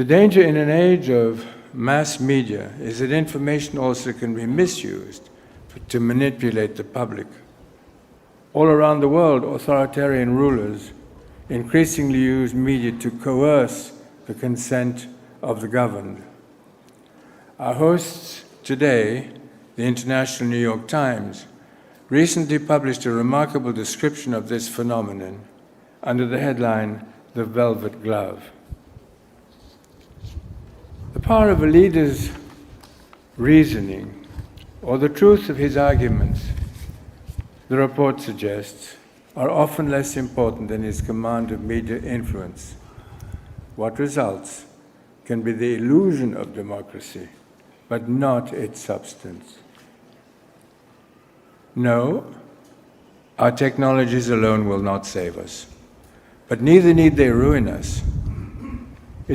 The danger in an age of mass media is that information also can be misused to manipulate the public. All around the world, authoritarian rulers increasingly use media to coerce the consent of the governed. Our hosts today, the International New York Times, recently published a remarkable description of this phenomenon under the headline, "The Velvet Glove." The power of a leader's reasoning or the truth of his arguments, the report suggests, are often less important than his command of media influence. What results can be the illusion of democracy, but not its substance. No, our technologies alone will not save us, but neither need they ruin us.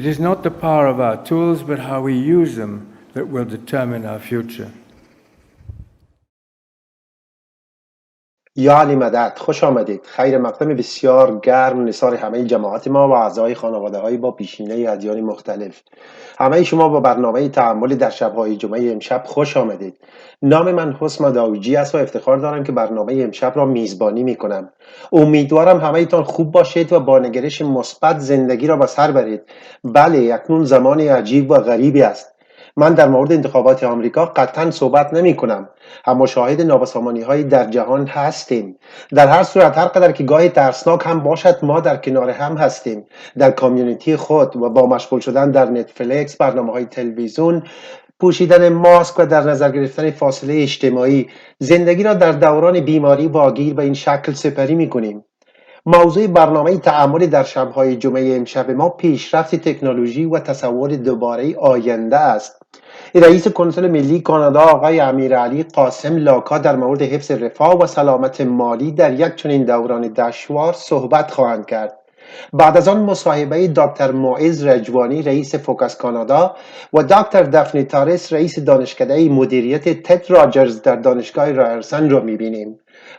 It is not the power of our tools, but how we use them that will determine our future. یا علی مدد، خوش آمدید. خیر مقدم بسیار گرم نثار همه جماعت ما و اعضای خانواده‌های با پیشینه ادیان مختلف. همه شما با برنامه تأمل در شب‌های جمعه امشب خوش آمدید. نام من حسن داوودی است و افتخار دارم که برنامه امشب را میزبانی می‌کنم. امیدوارم همه‌تان خوب باشید و با نگرش مثبت زندگی را به سر برید. بله، اکنون زمان عجیب و غریبی است. من در مورد انتخابات آمریکا قطعا صحبت نمی کنم، اما شاهد نابسامانی هایی در جهان هستیم. در هر صورت، هر قدر که گاهی ترسناک هم باشد، ما در کنار هم هستیم. در کامیونیتی خود و با مشغول شدن در نتفلیکس، برنامه های تلویزیون، پوشیدن ماسک و در نظر گرفتن فاصله اجتماعی، زندگی را در دوران بیماری واگیر به این شکل سپری می کنیم. موضوع برنامه تأمل در شب‌های جمعه امشب ما پیشرفت تکنولوژی و تصور دوباره آینده است. رئیس کنسول ملی کانادا آقای امیرعلی قاسم لاکا در مورد حفظ رفاه و سلامت مالی در یک چنین دوران دشوار صحبت خواهند کرد. بعد از آن مصاحبه دکتر موئز رجوانی رئیس فوکس کانادا و دکتر دافنی تارس رئیس دانشکده مدیریت تد راجرز در دانشگاه رایرسن را می‌بینیم.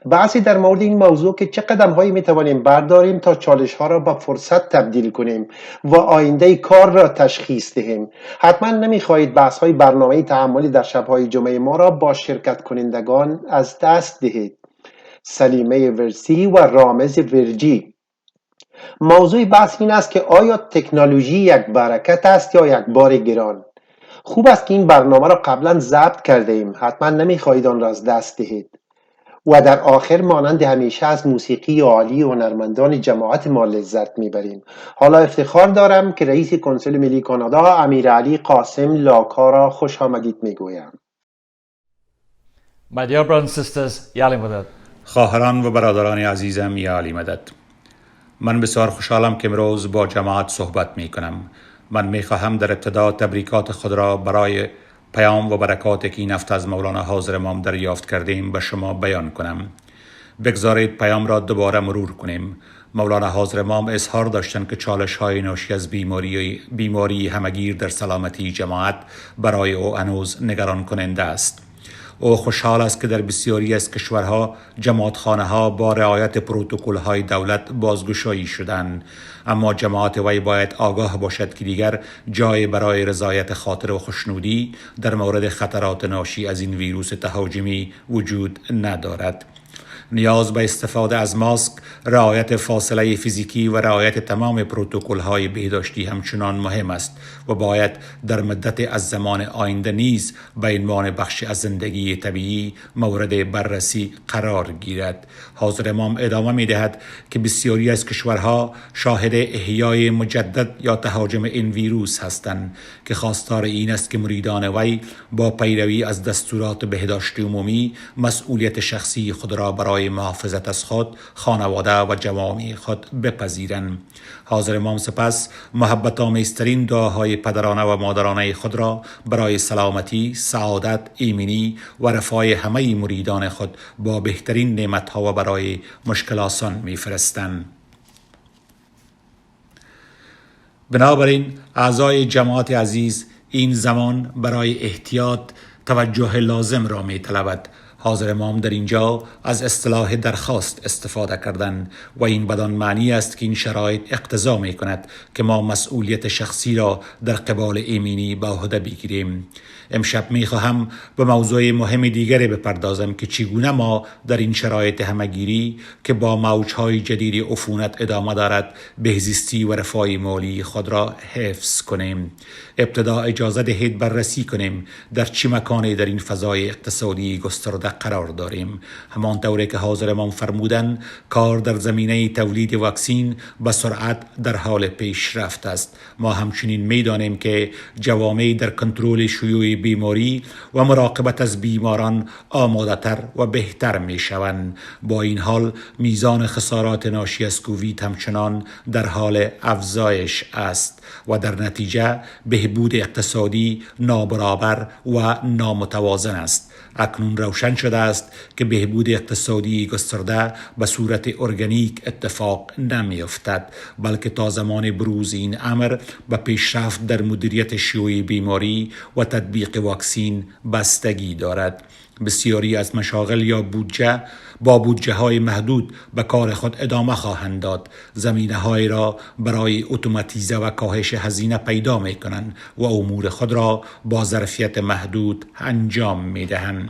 بحثی در مورد این موضوع که چه قدم‌هایی می‌توانیم برداریم تا چالش‌ها را به فرصت تبدیل کنیم و آینده کار را تشخیص دهیم. حتما نمی‌خواهید بحث‌های برنامه تأملی در شب‌های جمعه ما را با شرکت کنندگان از دست دهید. سلیمه ورسی و رامز ورجی. موضوع بحث این است که آیا تکنولوژی یک برکت است یا یک بار گران؟ خوب است که این برنامه را قبلا ضبط کرده ایم. حتما نمی‌خواهید آن را از دست دهید. و در آخر مانند همیشه از موسیقی عالی هنرمندان جماعت ما لذت میبریم. حالا افتخار دارم که رئیس کنسول ملی کانادا امیرعلی قاسم لاکا را خوش آمدید میگویم. My dear brothers and sisters, یا علی مدد. خواهران و برادران عزیزم، یا علی مدد. من بسیار خوشحالم که امروز با جماعت صحبت می کنم. من می خواهم در ابتدا تبریکات خود را برای پیام و برکاتی که این هفته از مولانا حاضر امام دریافت کردیم به شما بیان کنم. بگذارید پیام را دوباره مرور کنیم. مولانا حاضر امام اظهار داشتند که چالش‌های ناشی از بیماری همگیر در سلامتی جماعت برای او هنوز نگران کننده است. او خوشحال است که در بسیاری از کشورها جماعتخانه‌ها با رعایت پروتکل‌های دولت بازگشایی شدند، اما جماعت وی باید آگاه باشد که دیگر جای برای رضایت خاطر و خوشنودی در مورد خطرات ناشی از این ویروس تهاجمی وجود ندارد. نیاز به استفاده از ماسک، رعایت فاصله فیزیکی و رعایت تمام پروتکل‌های بهداشتی همچنان مهم است و باید در مدت از زمان آینده نیز به عنوان بخشی از زندگی طبیعی مورد بررسی قرار گیرد. حاضر امام ادامه می‌دهد که بسیاری از کشورها شاهد احیای مجدد یا تهاجم این ویروس هستند که خواستار این است که مریدان وی با پیروی از دستورات بهداشت عمومی مسئولیت شخصی خود را برای محافظت از خود، خانواده و جوامع خود بپذیرند. حاضر امام سپس محبت آمیزترین دعاهای پدرانه و مادرانه خود را برای سلامتی، سعادت، ایمنی و رفاه همه مریدان خود با بهترین نعمت‌ها و برای مشکل آسان می‌فرستند. بنابراین اعضای جماعت عزیز، این زمان برای احتیاط توجه لازم را می‌طلبد. حاضر امام در اینجا از اصطلاح درخواست استفاده کردن و این بدان معنی است که این شرایط اقتضا می کند که ما مسئولیت شخصی را در قبال ایمنی به عهده بگیریم. امشب می خواهم به موضوع مهم دیگری بپردازم که چگونه ما در این شرایط همگیری که با موجهای جدید عفونت ادامه دارد بهزیستی و رفاه مالی خود را حفظ کنیم. ابتدا اجازه دهید بررسی کنیم در چه مکانی در این فضای اقتصادی گسترده قرار داریم. همان طوری که حاضر امام فرمودند کار در زمینه تولید واکسین به سرعت در حال پیشرفت است. ما همچنین می‌دانیم که جوامع در کنترل شیوع بیماری و مراقبت از بیماران آماده‌تر و بهتر می‌شوند. با این حال میزان خسارات ناشی از کووید همچنان در حال افزایش است و در نتیجه بهبود اقتصادی نابرابر و نامتوازن است. اکنون روشن شده است که بهبود اقتصادی گسترده به صورت ارگانیک اتفاق نمی‌افتد، بلکه تا زمان بروز این امر به پیشرفت در مدیریت شیوع بیماری و تطبیق واکسین بستگی دارد. بسیاری از مشاغل یا بودجه های محدود به کار خود ادامه خواهند داد. زمینه های را برای اتوماتیزه و کاهش هزینه پیدا می کنند و امور خود را با ظرفیت محدود انجام می دهند.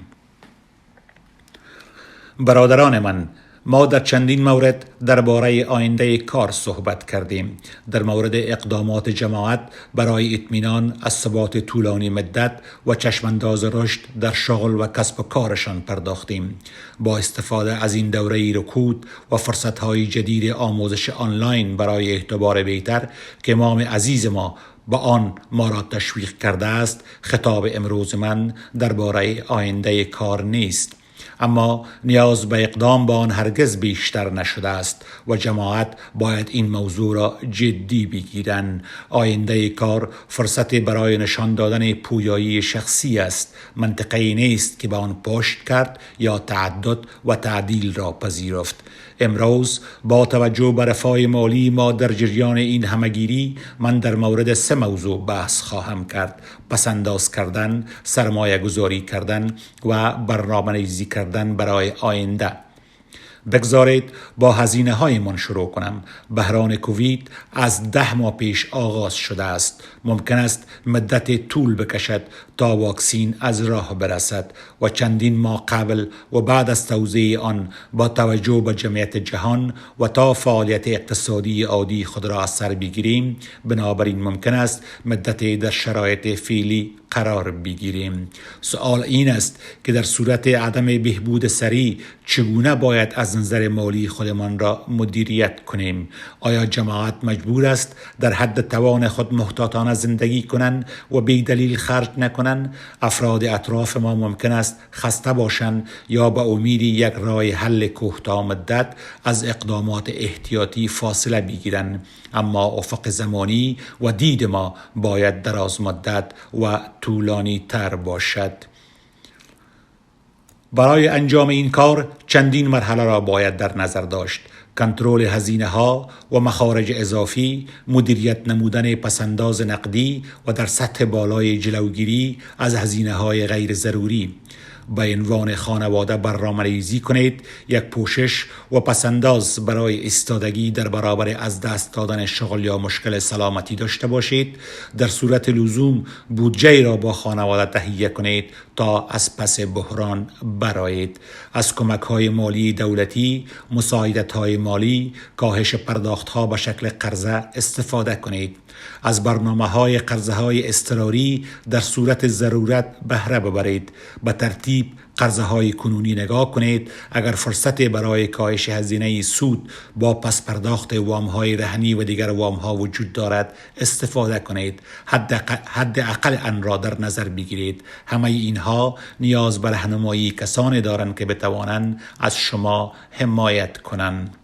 برادران من، ما در چندین مورد درباره آینده کار صحبت کردیم. در مورد اقدامات جماعت برای اطمینان از ثبات طولانی مدت و چشمانداز رشد در شغل و کسب و کارشان پرداختیم. با استفاده از این دوره رکود و فرصت‌های جدید آموزش آنلاین برای اعتبار بهتر که امام عزیز ما با آن ما را تشویق کرده است، خطاب امروز من درباره آینده کار نیست، اما نیاز به اقدام با آن هرگز بیشتر نشده است و جماعت باید این موضوع را جدی بگیرند. آینده کار فرصت برای نشان دادن پویایی شخصی است، منطقه‌ای نیست که به آن پشت کرد یا تعدد و تعدیل را پذیرفت. امروز با توجه به رفاه مالی ما در جریان این همگیری من در مورد 3 موضوع بحث خواهم کرد: پسنداز کردن، سرمایه گذاری کردن و برنامه‌ریزی کردن برای آینده. بگذارید با هزینه های من شروع کنم. بحران کووید از 10 ماه پیش آغاز شده است. ممکن است مدت طول بکشد تا واکسین از راه برسد و چندین ماه قبل و بعد از توزیع آن با توجه به جمعیت جهان و تا فعالیت اقتصادی عادی خود را از سر بگیریم. بنابراین ممکن است مدت در شرایط فعلی قرار بگیریم. سوال این است که در صورت عدم بهبود سریع چگونه باید از نظر مالی خودمان را مدیریت کنیم؟ آیا جماعت مجبور است در حد توان خود محتاطانه زندگی کنند و بی دلیل خرج نکنند؟ افراد اطراف ما ممکن است خسته باشند یا به امید یک راه حل کوتاه مدت از اقدامات احتیاطی فاصله بگیرند، اما افق زمانی و دید ما باید دراز مدت و طولانی تر باشد. برای انجام این کار چندین مرحله را باید در نظر داشت: کنترل هزینه ها و مخارج اضافی، مدیریت نمودن پسنداز نقدی و در سطح بالای جلوگیری از هزینه های غیر ضروری. به عنوان خانواده برنامه‌ریزی کنید، یک پوشش و پسنداز برای ایستادگی در برابر از دست دادن شغل یا مشکل سلامتی داشته باشید. در صورت لزوم بودجه را با خانواده تهیه کنید تا از پس بحران برآیید. از کمک‌های مالی دولتی، مساعدت‌های مالی، کاهش پرداخت‌ها به شکل قرضه استفاده کنید. از برنامه‌های قرضه‌های اضطراری در صورت ضرورت بهره ببرید. به ترتیب قرضه‌های کنونی نگاه کنید. اگر فرصت برای کاهش هزینه سود با پس پرداخت وام‌های رهنی و دیگر وام‌ها وجود دارد استفاده کنید. حد اقل آن را در نظر بگیرید. همه اینها نیاز به راهنمایی کسانی دارند که بتوانند از شما حمایت کنند.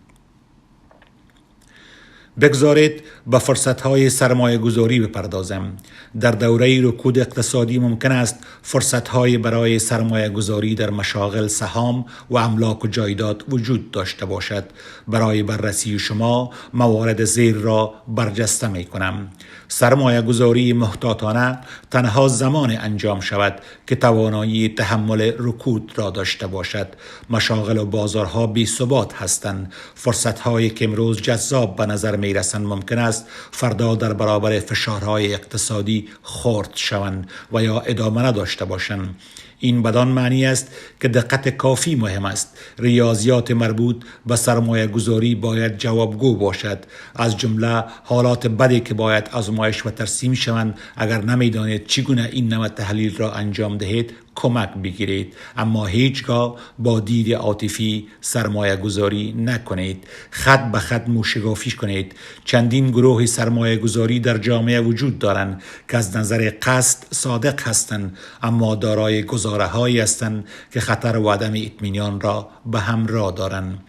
بگذارید به فرصت‌های سرمایه گذاری بپردازم. در دوره رکود اقتصادی ممکن است فرصت‌های برای سرمایه گذاری در مشاغل سهام و املاک و جایداد وجود داشته باشد. برای بررسی شما موارد زیر را برجسته می کنم. سرمایه گذاری محتاطانه تنها زمان انجام شود که توانایی تحمل رکود را داشته باشد. مشاغل و بازارها بی ثبات هستند. فرصت‌هایی که امروز جذاب به نظر می رسند ممکن است فردا در برابر فشارهای اقتصادی خرد شوند و یا ادامه نداشته باشند. این بدان معنی است که دقت کافی مهم است. ریاضیات مربوط به سرمایه گذاری باید جوابگو باشد. از جمله حالات بدی که باید آزمایش و ترسیم شوند. اگر نمیدانید چگونه این نوع تحلیل را انجام دهید کمک بگیرید، اما هیچگاه با دید عاطفی سرمایه گذاری نکنید. خط به خط موشگافی کنید. چندین گروه سرمایه گذاری در جامعه وجود دارند که از نظر قصد صادق هستند، اما دارای گزاره هایی هستند که خطر و عدم اطمینان را به همراه دارند.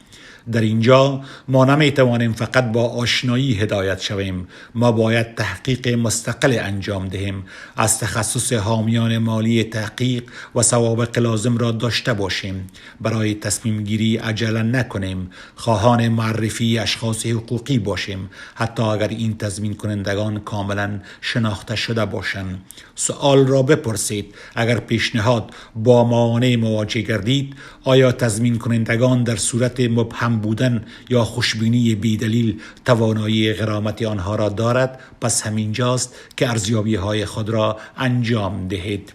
در اینجا ما نمی توانیم فقط با آشنایی هدایت شویم. ما باید تحقیق مستقل انجام دهیم. از تخصص حامیان مالی تحقیق و سوابق لازم را داشته باشیم. برای تصمیم گیری عجله نکنیم. خواهان معرفی اشخاص حقوقی باشیم، حتی اگر این تضمین کنندگان کاملا شناخته شده باشند. سوال را بپرسید: اگر پیشنهاد با موانع مواجه گردید، آیا تضمین کنندگان در صورت مبهم بودن یا خوشبینی بیدلیل توانایی غرامت آنها را دارد؟ پس همینجاست که ارزیابی های خود را انجام دهید.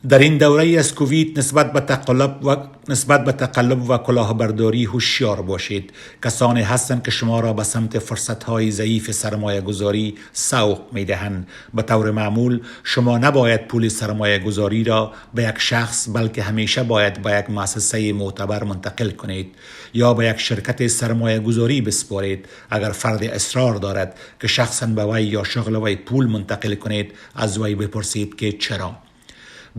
در این دوره از کووید نسبت به تقلب و کلاهبرداری هوشیار باشید. کسانی هستند که شما را به سمت فرصت‌های ضعیف سرمایه گذاری سوق می‌دهند. به طور معمول شما نباید پول سرمایه گذاری را به یک شخص، بلکه همیشه باید به یک مؤسسه معتبر منتقل کنید یا به یک شرکت سرمایه گذاری بسپارید. اگر فرد اصرار دارد که شخصاً به وی یا شغل وی پول منتقل کنید، از وی بپرسید که چرا.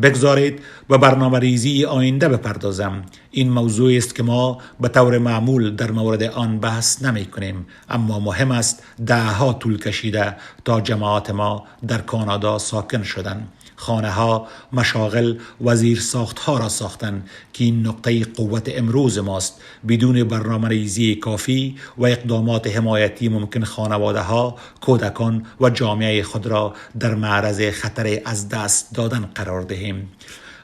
بگذارید به برنامه ریزی آینده بپردازم. این موضوع است که ما به طور معمول در مورد آن بحث نمی کنیم، اما مهم است. دهها طول کشیده تا جماعت ما در کانادا ساکن شدند. خانه ها، مشاغل و زیرساخت ها را ساختند که این نقطه قوت امروز ماست. بدون برنامه ریزی کافی و اقدامات حمایتی ممکن خانواده ها، کودکان و جامعه خود را در معرض خطر از دست دادن قرار دهیم.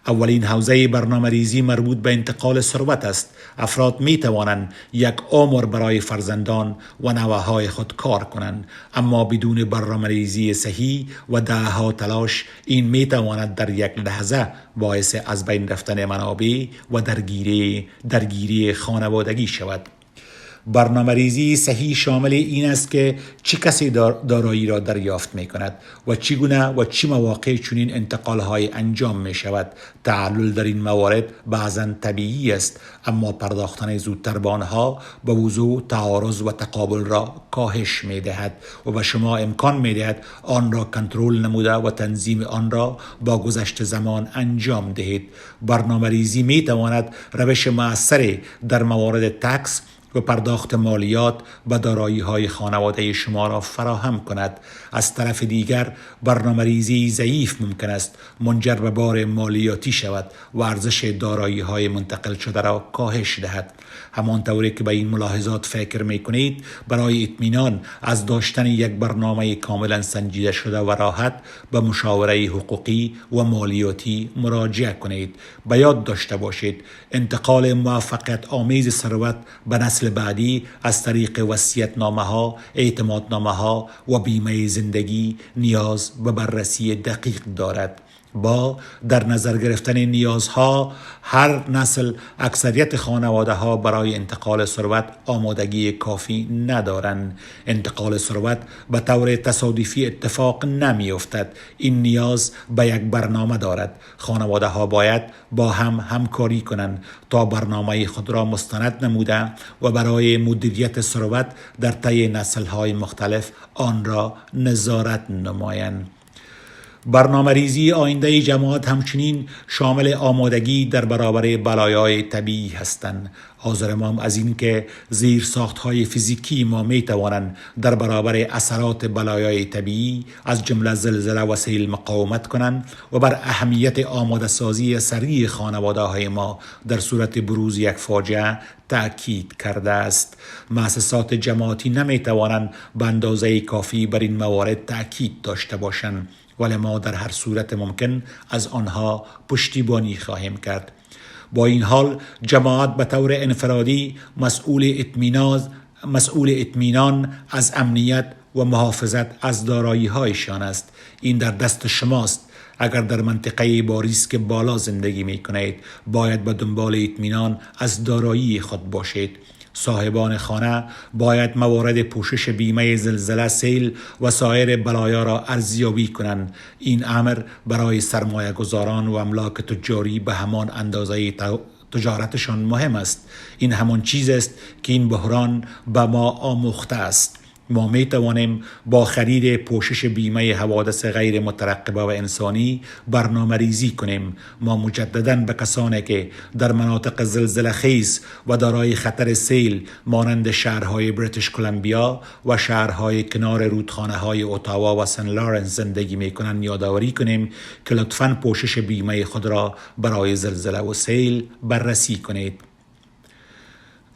اولین حوزه برنامه ریزی مربوط به انتقال ثروت است. افراد می توانند یک عمر برای فرزندان و نوه‌های خود کار کنند، اما بدون برنامه ریزی صحیح و دهها تلاش این می تواند در یک لحظه باعث از بین رفتن منابع و درگیری خانوادگی شود. برنامه ریزی صحیح شامل این است که چه کسی دارایی را دریافت می کند و چگونه و چه مواقع چنین انتقال‌های انجام می شود. تعلل در این موارد بعضاً طبیعی است، اما پرداختن زودتر به آنها به وضوح تعارض و تقابل را کاهش می دهد و به شما امکان می دهد آن را کنترل نموده و تنظیم آن را با گذشت زمان انجام دهید. برنامه ریزی می تواند روش مؤثری در موارد تکس و پرداخت مالیات به دارایی‌های خانواده شما را فراهم کند. از طرف دیگر برنامه‌ریزی ضعیف ممکن است منجر به بار مالیاتی شود و ارزش دارایی‌های منتقل شده را کاهش دهد. همانطوری که به این ملاحظات فکر می‌کنید، برای اطمینان از داشتن یک برنامه کاملا سنجیده شده و راحت به مشاوره حقوقی و مالیاتی مراجعه کنید. به یاد داشته باشید انتقال موفقیت آمیز ثروت به نسل بعدی از طریق وصیت‌نامه‌ها، اعتمادنامه‌ها و بیمه زندگی نیاز به بررسی دقیق دارد. با در نظر گرفتن نیازها هر نسل، اکثریت خانواده ها برای انتقال ثروت آمادگی کافی ندارند. انتقال ثروت به طور تصادفی اتفاق نمی افتد. این نیاز به یک برنامه دارد. خانواده ها باید با هم همکاری کنند تا برنامه خود را مستند نموده و برای مدیریت ثروت در طی نسل های مختلف آن را نظارت نمایند. برنامه ریزی آینده جماعت همچنین شامل آمادگی در برابر بلایای طبیعی هستند. حاضر ما از این که زیر ساختهای فیزیکی ما می توانند در برابر اثرات بلایای طبیعی از جمله زلزله و سیل مقاومت کنند و بر اهمیت آماده سازی سریع خانواده های ما در صورت بروز یک فاجعه تأکید کرده است. مؤسسات جماعتی نمی توانند به اندازه کافی بر این موارد تأکید داشته باشند، ولی ما در هر صورت ممکن از آنها پشتیبانی خواهیم کرد. با این حال جماعت به طور انفرادی مسئول اطمینان از امنیت و محافظت از دارایی هایشان است. این در دست شماست. اگر در منطقه با ریسک بالا زندگی می کنید، باید به دنبال اطمینان از دارایی خود باشید. صاحبان خانه باید موارد پوشش بیمه زلزله، سیل و سایر بلایا را ارزیابی کنند. این امر برای سرمایه گذاران و املاک تجاری به همان اندازه تجارتشان مهم است. این همان چیز است که این بحران به ما آموخته است. ما می توانیم با خرید پوشش بیمه حوادث غیر مترقبه و انسانی برنامه ریزی کنیم. ما مجدداً به کسانی که در مناطق زلزله خیز و دارای خطر سیل مانند شهرهای بریتیش کلمبیا و شهرهای کنار رودخانه های اتاوا و سن لارنس زندگی می کنند یادآوری کنیم که لطفاً پوشش بیمه خود را برای زلزله و سیل بررسی کنید.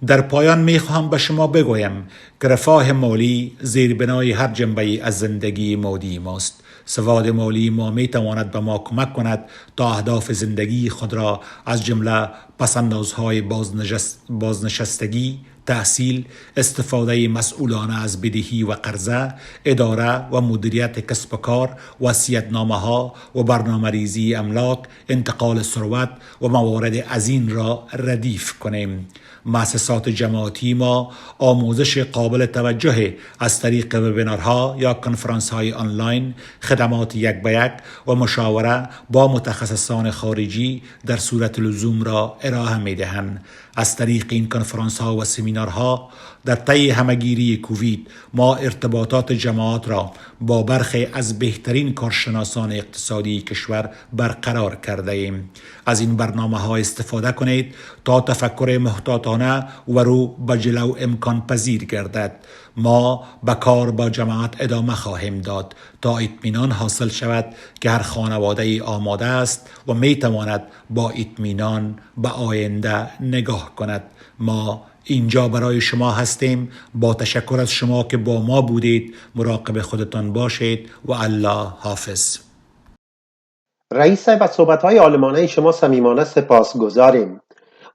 در پایان می خواهم به شما بگویم که رفاه مالی زیربنای هر جنبه از زندگی مادی ماست. سواد مالی ما می تواند به ما کمک کند تا اهداف زندگی خود را از جمله پس‌اندازهای بازنشستگی، تحصیل، استفاده مسئولانه از بدهی و قرضه، اداره و مدیریت کسب و کار، وصیت‌نامه‌ها و برنامه‌ریزی املاک، انتقال ثروت و موارد از این را ردیف کنیم. مؤسسات جماعتی ما آموزش قابل توجه از طریق وبینارها یا کنفرانس‌های آنلاین، خدمات یک به یک و مشاوره با متخصصان خارجی در صورت لزوم را ارائه می‌دهند. از طریق این کنفرانس‌ها و سمینارها در طی همه‌گیری کووید ما ارتباطات جماعت را با برخی از بهترین کارشناسان اقتصادی کشور برقرار کرده ایم. از این برنامه‌ها استفاده کنید تا تفکر محتاطانه و رو به جلو امکان پذیر گردد. ما به کار با جماعت ادامه خواهیم داد تا اطمینان حاصل شود که هر خانواده آماده است و می تواند با اطمینان به آینده نگاه کند. ما اینجا برای شما هستیم. با تشکر از شما که با ما بودید. مراقب خودتان باشید و الله حافظ. رئیس صاحب، از صحبت‌های عالمانه شما صمیمانه سپاسگزاریم.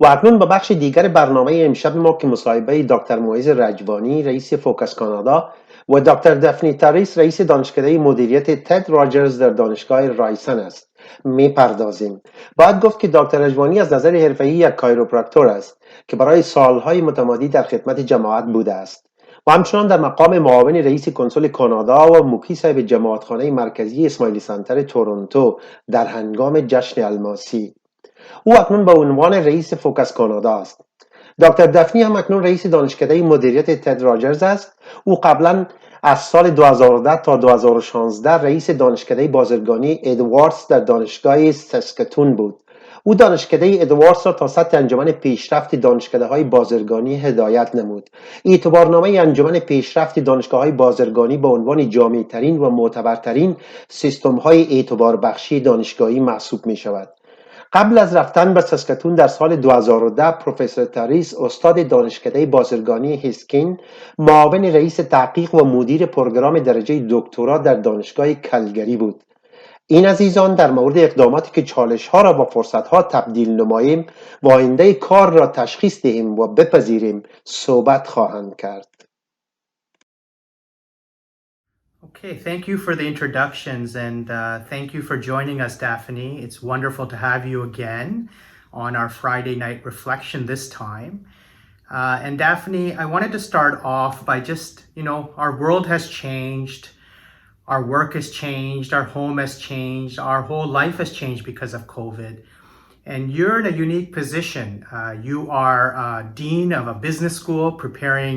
و اکنون به بخش دیگر برنامه امشب ما که مصاحبه دکتر موئز رجوانی رئیس فوکس کانادا و دکتر دفنی تاریس رئیس دانشکده مدیریت تد راجرز در دانشگاه رایسن است میپردازیم. باید گفت که دکتر رجوانی از نظر حرفه‌ای یک کایروپراکتور است که برای سالهای متمادی در خدمت جماعت بوده است و همچنان در مقام معاون رئیس کنسول کانادا و موکی صاحب جماعتخانه مرکزی اسماعیلی سنتر تورنتو در هنگام جشن الماسی. او اکنون به عنوان رئیس فوکس کانادا است. دکتر دفنی هم اکنون رئیس دانشکده مدیریت تد راجرز است. او قبلا از سال 2010 تا 2016 رئیس دانشکده بازرگانی ادواردز در دانشگاه ساسکاتون بود. او دانشکده ادواردز را تا سطح انجمن پیشرفت دانشکده های بازرگانی هدایت نمود. اعتبارنامه انجمن پیشرفت دانشگاه های بازرگانی به عنوان جامع ترین و معتبرترین سیستم های اعتبار بخشی دانشگاهی محسوب می شود. قبل از رفتن به ساسکاتون در سال 2010 پروفسور تاریس استاد دانشکده بازرگانی هیسکین، معاون رئیس تحقیق و مدیر پروگرام درجه دکترا در دانشگاه کلگری بود. این عزیزان در مورد اقداماتی که چالش‌ها را با فرصت‌ها تبدیل نماییم و آینده کار را تشخیص دهیم و بپذیریم صحبت خواهند کرد. Okay, thank you for the introductions and thank you for joining us, Daphne. It's wonderful to have you again on our Friday night reflection this time. And Daphne, I wanted to start off by just, our world has changed, our work has changed, our home has changed, our whole life has changed because of COVID. And you're in a unique position. You are dean of a business school preparing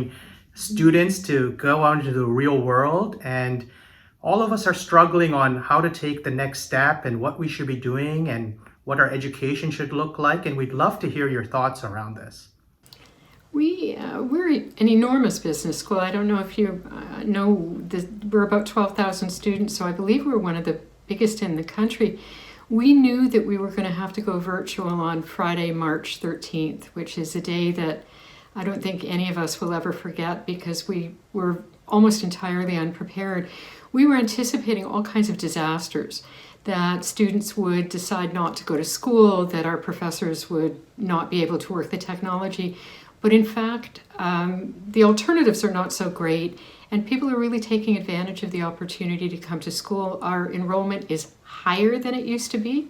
students to go out into the real world, and all of us are struggling on how to take the next step and what we should be doing and what our education should look like. And we'd love to hear your thoughts around this. We're an enormous business school. I don't know if you know, we're about 12,000 students, so I believe we're one of the biggest in the country. We knew that we were going to have to go virtual on Friday, March 13th, which is a day that I don't think any of us will ever forget because we were almost entirely unprepared. We were anticipating all kinds of disasters, that students would decide not to go to school, that our professors would not be able to work the technology. But in fact, the alternatives are not so great, and people are really taking advantage of the opportunity to come to school. Our enrollment is higher than it used to be,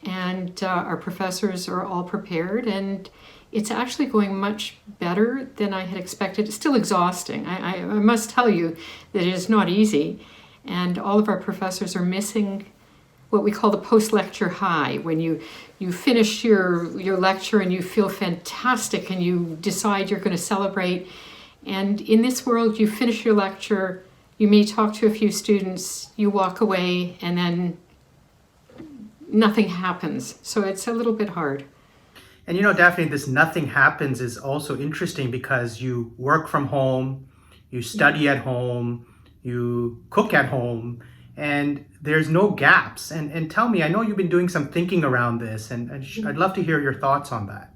and our professors are all prepared, and it's actually going much better than I had expected. It's still exhausting. I must tell you that it is not easy, and all of our professors are missing what we call the post-lecture high, when you finish your lecture and you feel fantastic and you decide you're going to celebrate. And in this world, you finish your lecture, you may talk to a few students, you walk away, and then nothing happens. So it's a little bit hard. And Daphne, this nothing happens is also interesting because you work from home, you study at home, you cook at home, and there's no gaps. And tell me, I know you've been doing some thinking around this, and I'd love to hear your thoughts on that.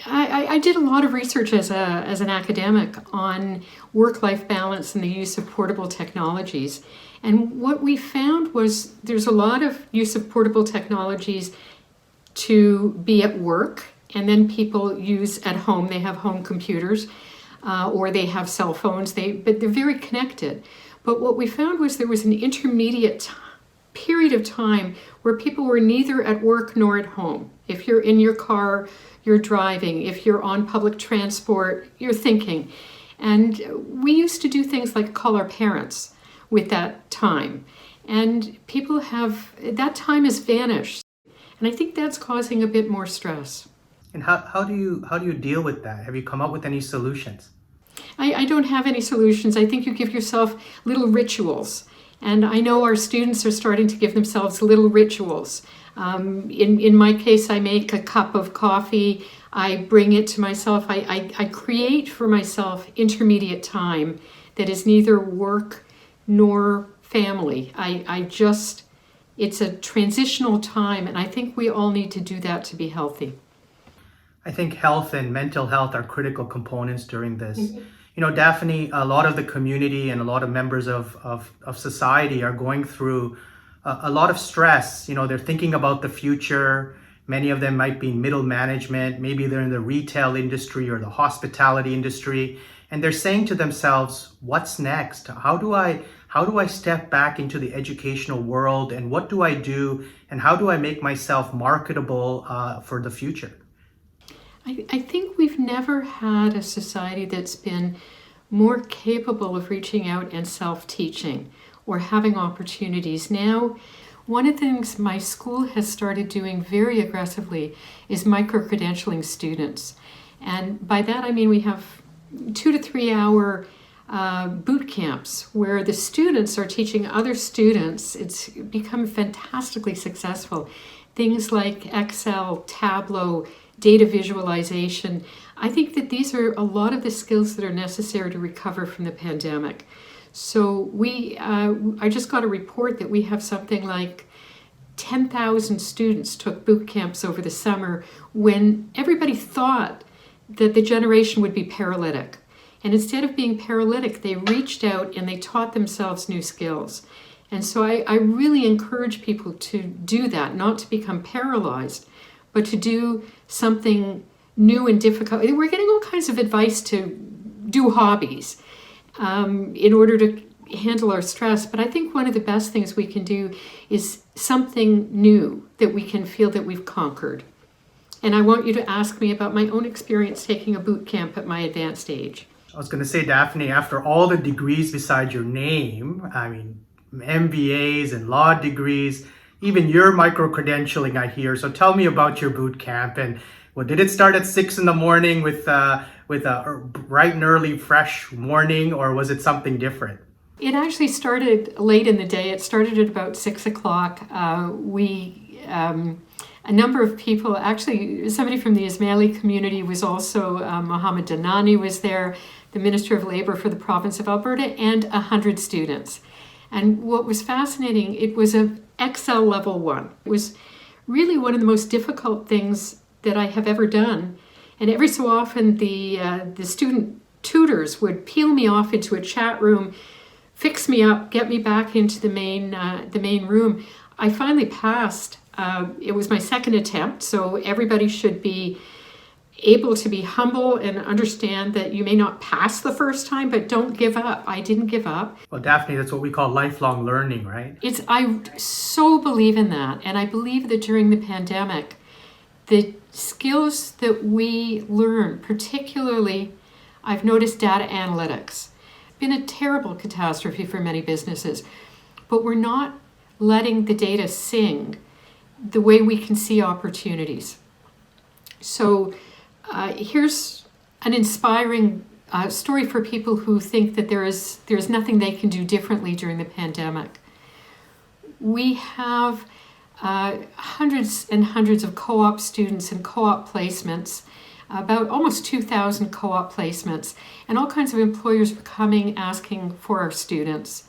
I did a lot of research as an academic on work-life balance and the use of portable technologies. And what we found was there's a lot of use of portable technologies to be at work, and then people use at home. They have home computers or they have cell phones, but they're very connected. But what we found was there was an intermediate period of time where people were neither at work nor at home. If you're in your car, you're driving. If you're on public transport, you're thinking. And we used to do things like call our parents with that time. And that time has vanished. And I think that's causing a bit more stress. And how do you deal with that? Have you come up with any solutions? I don't have any solutions. I think you give yourself little rituals. And I know our students are starting to give themselves little rituals. In my case, I make a cup of coffee. I bring it to myself. I create for myself intermediate time that is neither work nor family. It's a transitional time, and I think we all need to do that to be healthy. I think health and mental health are critical components during this. Mm-hmm. Daphne, a lot of the community and a lot of members of society are going through a lot of stress. They're thinking about the future. Many of them might be in middle management. Maybe they're in the retail industry or the hospitality industry. And they're saying to themselves, what's next? How do I step back into the educational world? And what do I do? And how do I make myself marketable for the future? I think we've never had a society that's been more capable of reaching out and self-teaching or having opportunities. Now, one of the things my school has started doing very aggressively is micro-credentialing students. And by that I mean we have 2 to 3 hour boot camps where the students are teaching other students. It's become fantastically successful. Things like Excel, Tableau, data visualization. I think that these are a lot of the skills that are necessary to recover from the pandemic. So I just got a report that we have something like 10,000 students took boot camps over the summer when everybody thought that the generation would be paralytic. And instead of being paralytic, they reached out and they taught themselves new skills. And so I really encourage people to do that, not to become paralyzed, but to do something new and difficult. We're getting all kinds of advice to do hobbies in order to handle our stress. But I think one of the best things we can do is something new that we can feel that we've conquered. And I want you to ask me about my own experience taking a boot camp at my advanced age. I was going to say, Daphne, after all the degrees beside your name, I mean, MBAs and law degrees, even your micro-credentialing, I hear. So tell me about your boot camp. And did it start at 6 in the morning with a bright and early, fresh morning, or was it something different? It actually started late in the day. It started at about 6 o'clock. A number of people, actually somebody from the Ismaili community was also, Mohammed Danani was there, the Minister of Labour for the province of Alberta, and 100 students. And what was fascinating, it was an Excel level 1. It was really one of the most difficult things that I have ever done. And every so often the student tutors would peel me off into a chat room, fix me up, get me back into the main room. I finally passed. It was my second attempt, so everybody should be able to be humble and understand that you may not pass the first time, but don't give up. I didn't give up. Well, Daphne, that's what we call lifelong learning, right? I so believe in that, and I believe that during the pandemic, the skills that we learn, particularly, I've noticed data analytics, been a terrible catastrophe for many businesses, but we're not letting the data sing the way we can see opportunities. So here's an inspiring story for people who think that there's nothing they can do differently during the pandemic. We have hundreds and hundreds of co-op students and co-op placements, about almost 2,000 co-op placements, and all kinds of employers were coming asking for our students.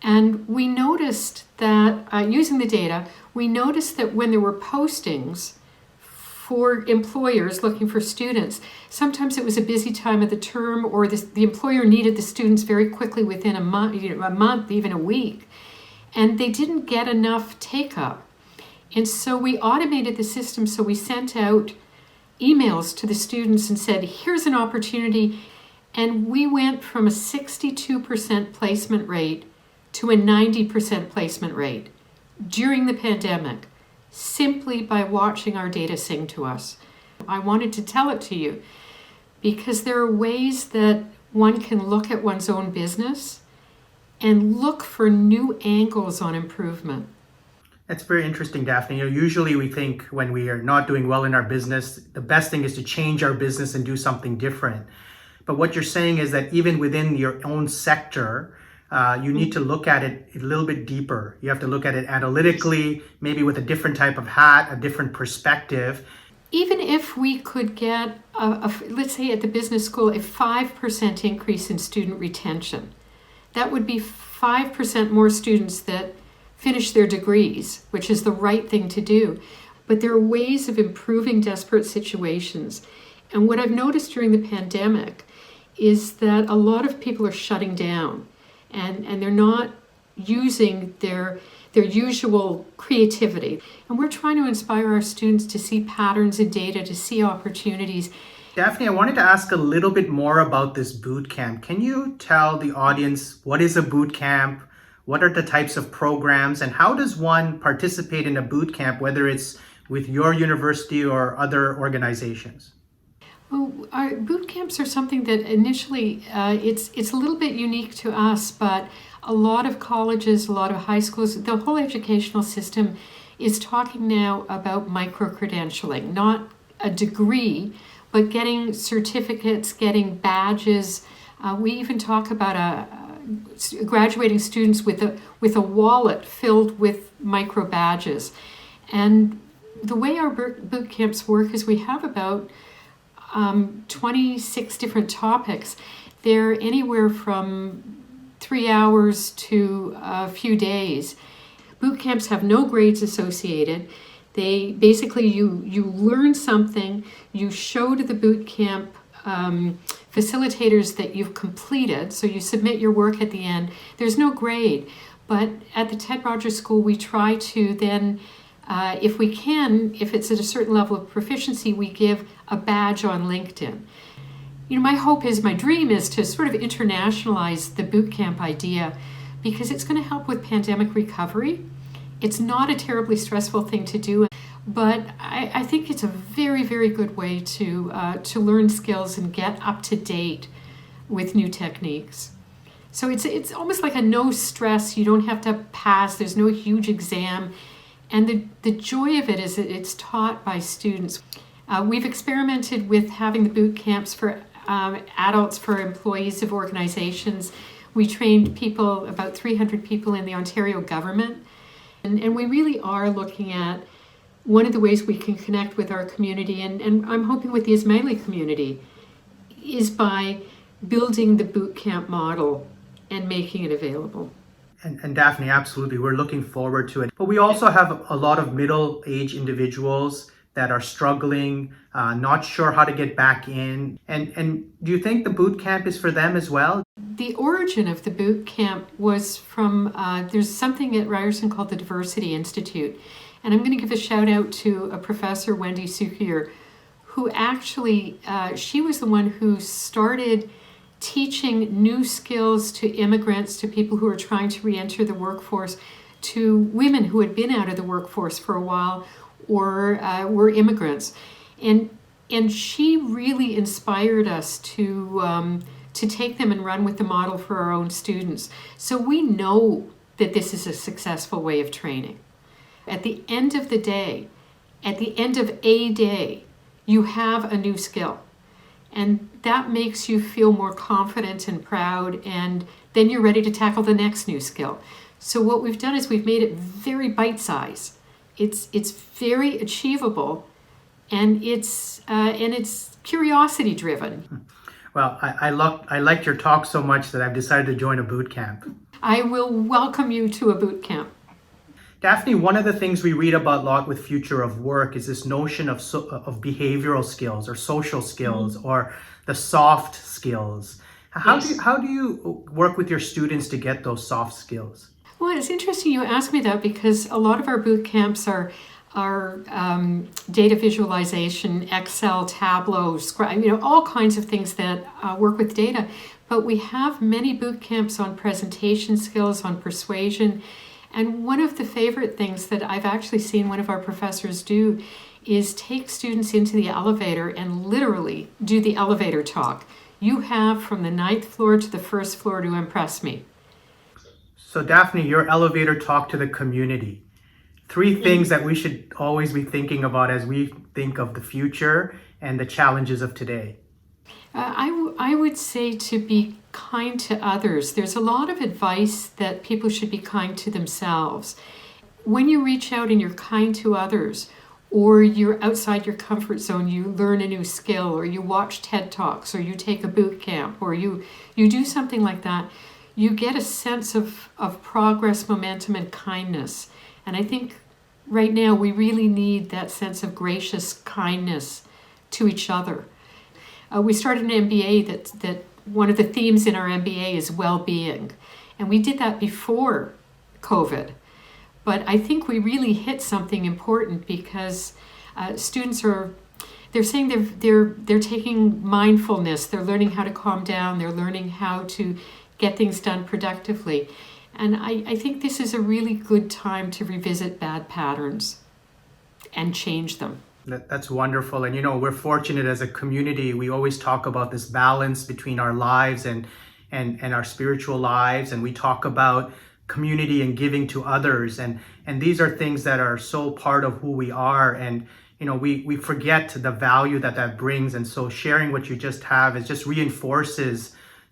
And we noticed that, using the data, we noticed that when there were postings for employers looking for students, sometimes it was a busy time of the term, or the employer needed the students very quickly within a month, even a week, and they didn't get enough take-up. And so we automated the system, so we sent out emails to the students and said, here's an opportunity. And we went from a 62% placement rate to a 90% placement rate during the pandemic, simply by watching our data sing to us. I wanted to tell it to you because there are ways that one can look at one's own business and look for new angles on improvement. That's very interesting, Daphne. Usually we think when we are not doing well in our business, the best thing is to change our business and do something different. But what you're saying is that even within your own sector, you need to look at it a little bit deeper. You have to look at it analytically, maybe with a different type of hat, a different perspective. Even if we could get, let's say at the business school, a 5% increase in student retention, that would be 5% more students that finish their degrees, which is the right thing to do. But there are ways of improving desperate situations. And what I've noticed during the pandemic is that a lot of people are shutting down and they're not using their usual creativity. And we're trying to inspire our students to see patterns in data, to see opportunities. Daphne, I wanted to ask a little bit more about this boot camp. Can you tell the audience what is a boot camp? What are the types of programs, and how does one participate in a boot camp, whether it's with your university or other organizations? Well, our boot camps are something that initially, it's a little bit unique to us, but a lot of colleges, a lot of high schools, the whole educational system is talking now about micro-credentialing, not a degree, but getting certificates, getting badges. We even talk about graduating students with a wallet filled with micro badges. And the way our boot camps work is we have about 26 different topics. They're anywhere from 3 hours to a few days. Boot camps have no grades associated. They basically, you learn something, you show to the boot camp facilitators that you've completed, so you submit your work at the end. There's no grade, but at the Ted Rogers School we try to then, if we can, if it's at a certain level of proficiency, we give a badge on LinkedIn. My hope is, my dream is to sort of internationalize the boot camp idea because it's going to help with pandemic recovery. It's not a terribly stressful thing to do, but I think it's a very, very good way to learn skills and get up to date with new techniques. So it's almost like a no stress. You don't have to pass. There's no huge exam, and the joy of it is that it's taught by students. We've experimented with having the boot camps for adults, for employees of organizations. We trained people, about 300 people in the Ontario government, and we really are looking at one of the ways we can connect with our community, and I'm hoping with the Ismaili community, is by building the boot camp model and making it available. And Daphne, absolutely, we're looking forward to it. But we also have a lot of middle-aged individuals that are struggling, not sure how to get back in. And do you think the boot camp is for them as well? The origin of the boot camp was from, there's something at Ryerson called the Diversity Institute. And I'm going to give a shout out to a professor, Wendy Sukier, who actually, she was the one who started teaching new skills to immigrants, to people who are trying to re-enter the workforce, to women who had been out of the workforce for a while or were immigrants. And she really inspired us to take them and run with the model for our own students. So we know that this is a successful way of training. At the end of the day, at the end of a day, you have a new skill. And that makes you feel more confident and proud, and then you're ready to tackle the next new skill. So what we've done is we've made it very bite-sized. It's very achievable, and it's curiosity-driven. Well, I liked your talk so much that I've decided to join a boot camp. I will welcome you to a boot camp. Daphne, one of the things we read about a lot with future of work is this notion of behavioral skills or social skills or the soft skills. How do you work with your students to get those soft skills? Well, it's interesting you ask me that, because a lot of our boot camps are data visualization, Excel, Tableau, Scribe, all kinds of things that work with data. But we have many boot camps on presentation skills, on persuasion. And one of the favorite things that I've actually seen one of our professors do is take students into the elevator and literally do the elevator talk. You have from the 9th floor to the 1st floor to impress me. So Daphne, your elevator talk to the community. 3 things that we should always be thinking about as we think of the future and the challenges of today. I would say to be kind to others. There's a lot of advice that people should be kind to themselves. When you reach out and you're kind to others, or you're outside your comfort zone, you learn a new skill, or you watch TED Talks, or you take a boot camp, or you do something like that, you get a sense of progress, momentum, and kindness. And I think right now we really need that sense of gracious kindness to each other. We started an MBA that one of the themes in our MBA is well-being. And we did that before COVID. But I think we really hit something important, because students they're saying they're taking mindfulness, they're learning how to calm down, they're learning how to get things done productively. And I think this is a really good time to revisit bad patterns and change them. That's wonderful. And we're fortunate as a community. We always talk about this balance between our lives and our spiritual lives. And we talk about community and giving to others. And these are things that are so part of who we are. And, we forget the value that brings. And so sharing what you just have is just reinforces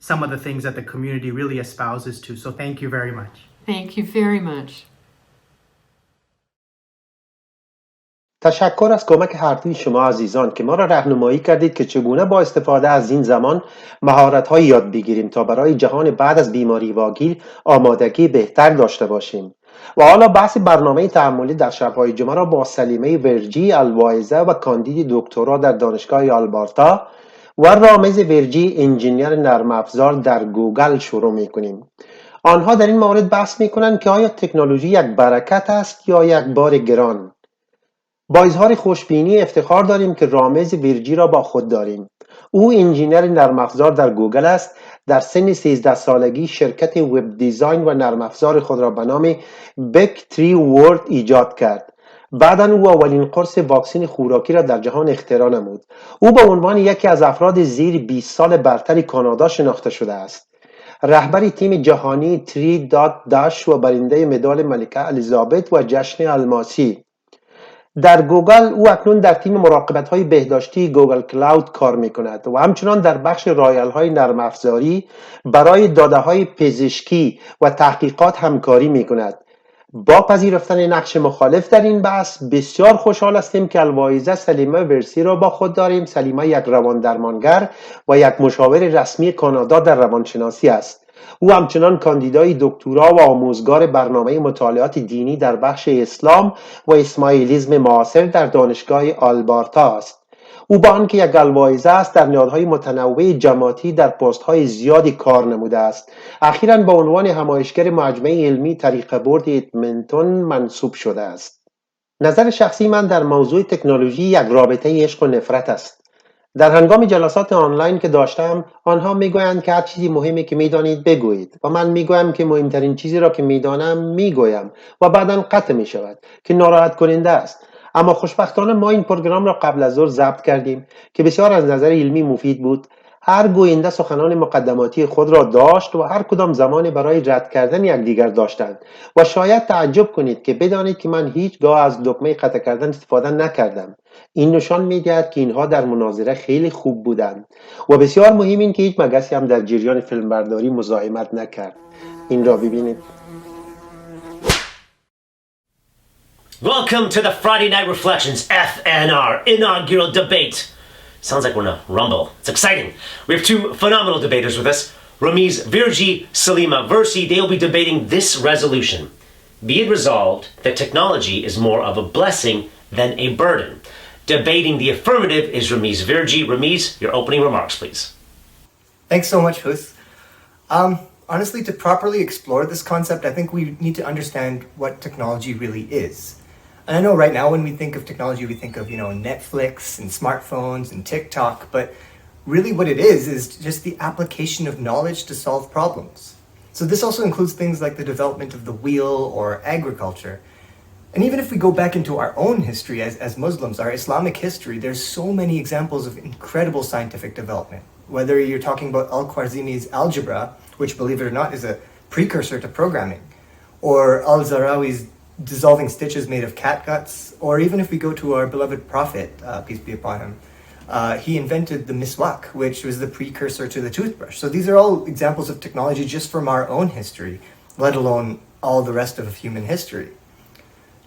some of the things that the community really espouses to. So thank you very much. Thank you very much. تشکر از کمک هر دوی شما عزیزان که ما را راهنمایی کردید که چگونه با استفاده از این زمان مهارت‌هایی یاد بگیریم تا برای جهان بعد از بیماری واگیر آمادگی بهتر داشته باشیم. و حالا بحث برنامه تأملی در شب‌های جمعه را با سلیمه ورجی الواعظه و کاندید دکترا در دانشگاه آلبرتا و رامز ورجی انجینیر نرم افزار در گوگل شروع می‌کنیم. آنها در این مورد بحث می‌کنند که آیا تکنولوژی یک برکت است یا یک بار گران. با اظهار خوشبینی افتخار داریم که رامز ورجی را با خود داریم. او انجینیر نرم افزار در گوگل است. در سن 13 سالگی شرکت وب دیزاین و نرم افزار خود را به نام بک تری ورد ایجاد کرد. بعداً او اولین قرص واکسن خوراکی را در جهان اختراع نمود. او به عنوان یکی از افراد زیر 20 سال برتر کانادا شناخته شده است. رهبر تیم جهانی تری دات داش و برنده مدال ملکه الیزابت و جشن الماسی. در گوگل او اکنون در تیم مراقبت‌های بهداشتی گوگل کلاود کار می‌کند و همچنان در بخش رایل‌های نرم افزاری برای داده‌های پزشکی و تحقیقات همکاری می‌کند. با پذیرفتن نقش مخالف در این بحث بسیار خوشحال هستیم که الواعظه سلیمه ورسی را با خود داریم. سلیمه یک روان درمانگر و یک مشاور رسمی کانادا در روانشناسی است. او همچنان کاندیدای دکترا و آموزگار برنامه مطالعات دینی در بخش اسلام و اسماعیلیسم معاصر در دانشگاه آلبرتا است. او با آنکه یک الواعظه است در نهادهای متنوع جماعتی در پست‌های زیادی کار نموده است. اخیراً به عنوان همایشگر مجمع علمی طریق برد ادمنتون منصوب شده است. نظر شخصی من در موضوع تکنولوژی یک رابطه عشق و نفرت است. در هنگام جلسات آنلاین که داشتم آنها میگویند که هر چیزی مهمی که میدانید بگویید و من میگویم که مهمترین چیزی را که میدانم میگویم و بعداً قطع میشود که ناراحت کننده است. اما خوشبختانه ما این پروگرام را قبل از ظهر ضبط کردیم که بسیار از نظر علمی مفید بود. هر گوینده سخنان مقدماتی خود را داشت و هر کدام زمانی برای رد کردن یکدیگر داشتند و شاید تعجب کنید که بدانید که من هیچگاه از دکمه قطع کردن استفاده نکردم. این نشان می‌دهد که اینها در مناظره خیلی خوب بودند و بسیار مهم این که هیچ مگسی هم در جریان فیلمبرداری مزاحمت نکرد. این را ببینید. Welcome to the Friday Night Reflections FNR Inaugural Debate. Sounds like we're in a rumble. It's exciting. We have two phenomenal debaters with us. Moez Rajwani, Salima Versi. They will be debating this resolution. Be it resolved that technology is more of a blessing than a burden. Debating the affirmative is Moez Rajwani. Moez, your opening remarks, please. Thanks so much, Huth. Honestly, to properly explore this concept, I think we need to understand what technology really is. And I know right now when we think of technology, we think of, Netflix and smartphones and TikTok, but really what it is just the application of knowledge to solve problems. So this also includes things like the development of the wheel or agriculture. And even if we go back into our own history as Muslims, our Islamic history, there's so many examples of incredible scientific development. Whether you're talking about Al-Khwarizmi's algebra, which, believe it or not, is a precursor to programming, or Al-Zarawi's dissolving stitches made of catguts, or even if we go to our beloved Prophet, peace be upon him, he invented the miswak, which was the precursor to the toothbrush. So these are all examples of technology just from our own history, let alone all the rest of human history.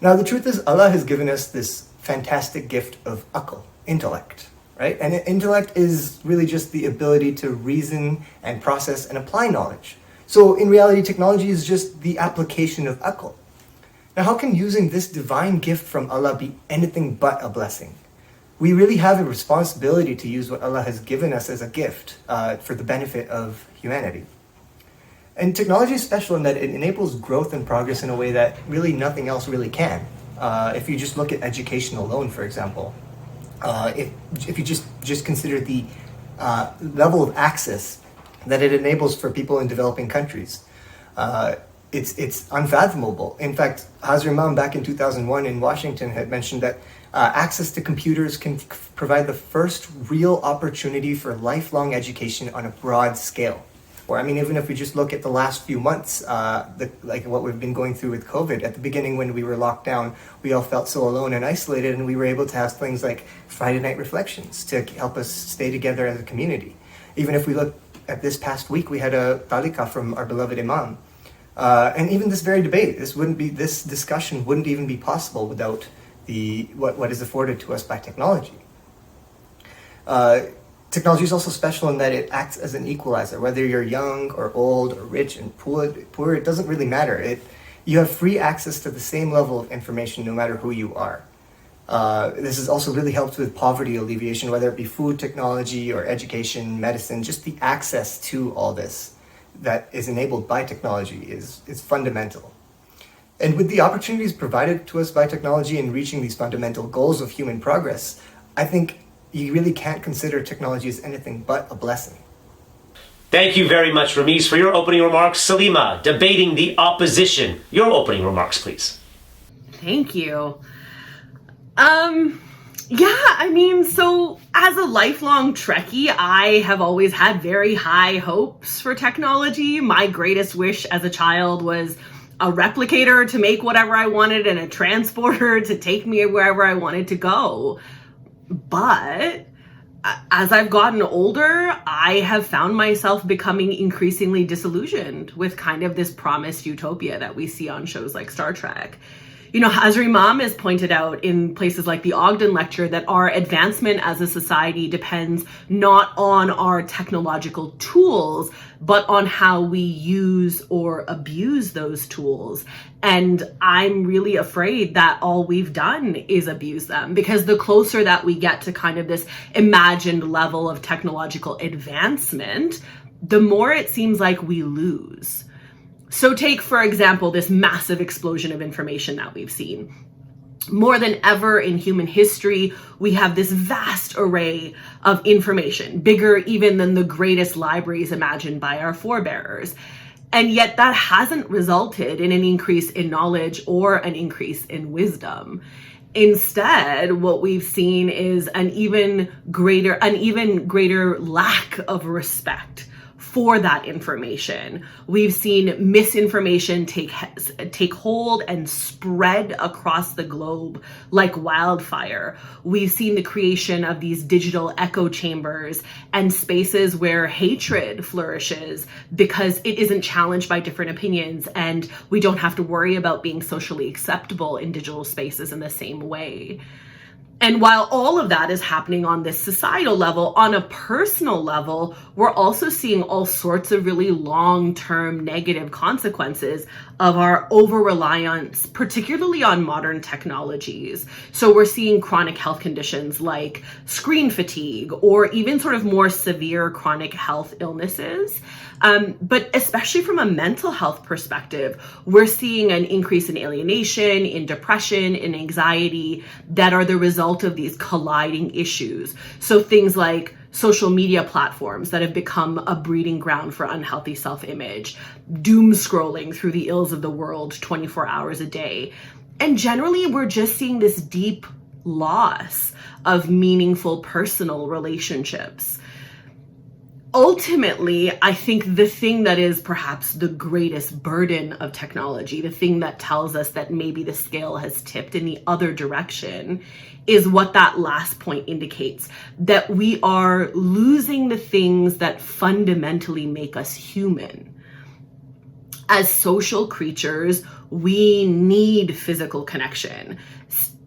Now, the truth is, Allah has given us this fantastic gift of aql, intellect, right? And intellect is really just the ability to reason and process and apply knowledge. So in reality, technology is just the application of aql. Now, how can using this divine gift from Allah be anything but a blessing? We really have a responsibility to use what Allah has given us as a gift for the benefit of humanity. And technology is special in that it enables growth and progress in a way that really nothing else really can. If you just look at education alone, for example, if you just consider the level of access that it enables for people in developing countries, it's unfathomable. In fact, Hazrat Imam back in 2001 in Washington had mentioned that access to computers can provide the first real opportunity for lifelong education on a broad scale. Or, even if we just look at the last few months, like what we've been going through with COVID, at the beginning when we were locked down, we all felt so alone and isolated, and we were able to have things like Friday night reflections to help us stay together as a community. Even if we look at this past week, we had a talika from our beloved Imam. And even this very debate, this discussion wouldn't even be possible without what is afforded to us by technology. Technology is also special in that it acts as an equalizer. Whether you're young or old or rich and poor, it doesn't really matter. You have free access to the same level of information no matter who you are. This has also really helped with poverty alleviation, whether it be food technology or education, medicine, just the access to all this that is enabled by technology is fundamental. And with the opportunities provided to us by technology in reaching these fundamental goals of human progress, I think you really can't consider technology as anything but a blessing. Thank you very much, Moez, for your opening remarks. Salima, debating the opposition. Your opening remarks, please. Thank you. So as a lifelong Trekkie, I have always had very high hopes for technology. My greatest wish as a child was a replicator to make whatever I wanted and a transporter to take me wherever I wanted to go. But as I've gotten older, I have found myself becoming increasingly disillusioned with kind of this promised utopia that we see on shows like Star Trek. You know, as Imam has pointed out in places like the Ogden Lecture, that our advancement as a society depends not on our technological tools, but on how we use or abuse those tools. And I'm really afraid that all we've done is abuse them, because the closer that we get to kind of this imagined level of technological advancement, the more it seems like we lose. So take, for example, this massive explosion of information that we've seen. More than ever in human history, we have this vast array of information, bigger even than the greatest libraries imagined by our forebears. And yet that hasn't resulted in an increase in knowledge or an increase in wisdom. Instead, what we've seen is an even greater lack of respect for that information. We've seen misinformation take hold and spread across the globe like wildfire. We've seen the creation of these digital echo chambers and spaces where hatred flourishes because it isn't challenged by different opinions, and we don't have to worry about being socially acceptable in digital spaces in the same way. And while all of that is happening on this societal level, on a personal level, we're also seeing all sorts of really long-term negative consequences of our over-reliance, particularly on modern technologies. So we're seeing chronic health conditions like screen fatigue, or even sort of more severe chronic health illnesses. But especially from a mental health perspective, we're seeing an increase in alienation, in depression, in anxiety that are the result of these colliding issues. So things like social media platforms that have become a breeding ground for unhealthy self-image, doom scrolling through the ills of the world 24 hours a day. And generally, we're just seeing this deep loss of meaningful personal relationships. Ultimately, I think the thing that is perhaps the greatest burden of technology, the thing that tells us that maybe the scale has tipped in the other direction, is what that last point indicates, that we are losing the things that fundamentally make us human. As social creatures, we need physical connection.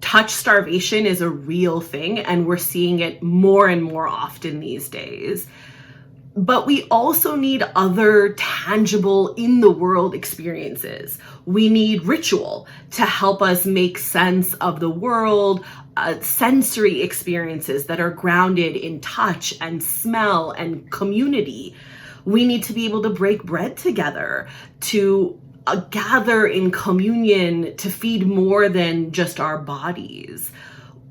Touch starvation is a real thing, and we're seeing it more and more often these days. But we also need other tangible in the world experiences. We need ritual to help us make sense of the world, sensory experiences that are grounded in touch and smell and community. We need to be able to break bread together, to gather in communion, to feed more than just our bodies.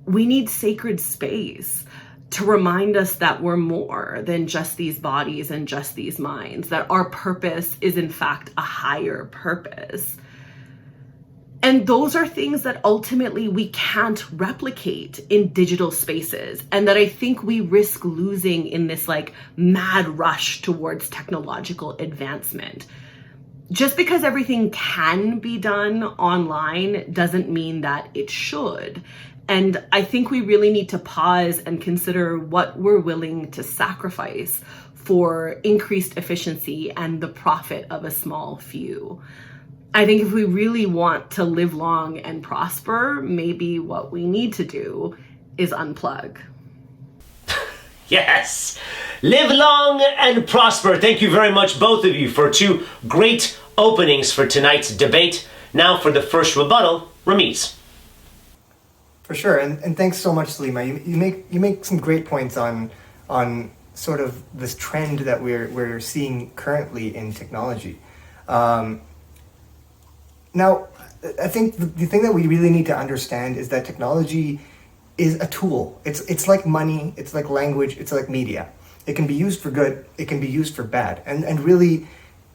We need sacred space to remind us that we're more than just these bodies and just these minds, that our purpose is in fact a higher purpose. And those are things that ultimately we can't replicate in digital spaces, and that I think we risk losing in this like mad rush towards technological advancement. Just because everything can be done online doesn't mean that it should. And I think we really need to pause and consider what we're willing to sacrifice for increased efficiency and the profit of a small few. I think if we really want to live long and prosper, maybe what we need to do is unplug. Yes! Live long and prosper. Thank you very much, both of you, for two great openings for tonight's debate. Now for the first rebuttal, Ramiz. For sure, and thanks so much, Salima. You make some great points on sort of this trend that we're seeing currently in technology. Now, I think the thing that we really need to understand is that technology is a tool. It's like money, it's like language, it's like media. It can be used for good, it can be used for bad, and really,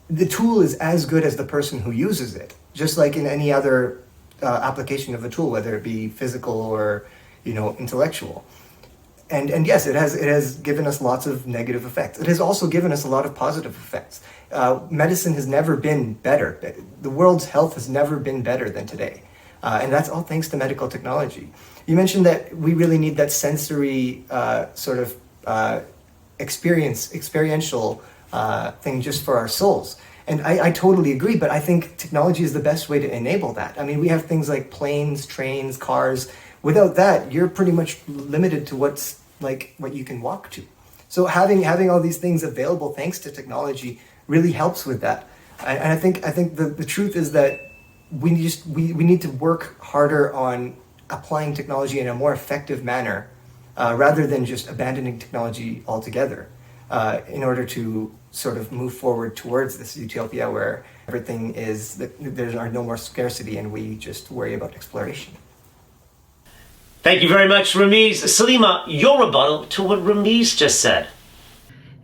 the tool is as good as the person who uses it. Just like in any other application of a tool, whether it be physical or intellectual. and yes, it has given us lots of negative effects. It has also given us a lot of positive effects. Medicine has never been better. The world's health has never been better than today. And that's all thanks to medical technology. You mentioned that we really need that sensory experiential thing just for our souls. And I totally agree, but I think technology is the best way to enable that. I mean, we have things like planes, trains, cars. Without that, you're pretty much limited to what you can walk to. So having all these things available thanks to technology really helps with that. And I think the truth is that we need to work harder on applying technology in a more effective manner rather than just abandoning technology altogether in order to sort of move forward towards this utopia where everything is, there are no more scarcity and we just worry about exploration. Thank you very much, Ramiz. Salima, your rebuttal to what Ramiz just said.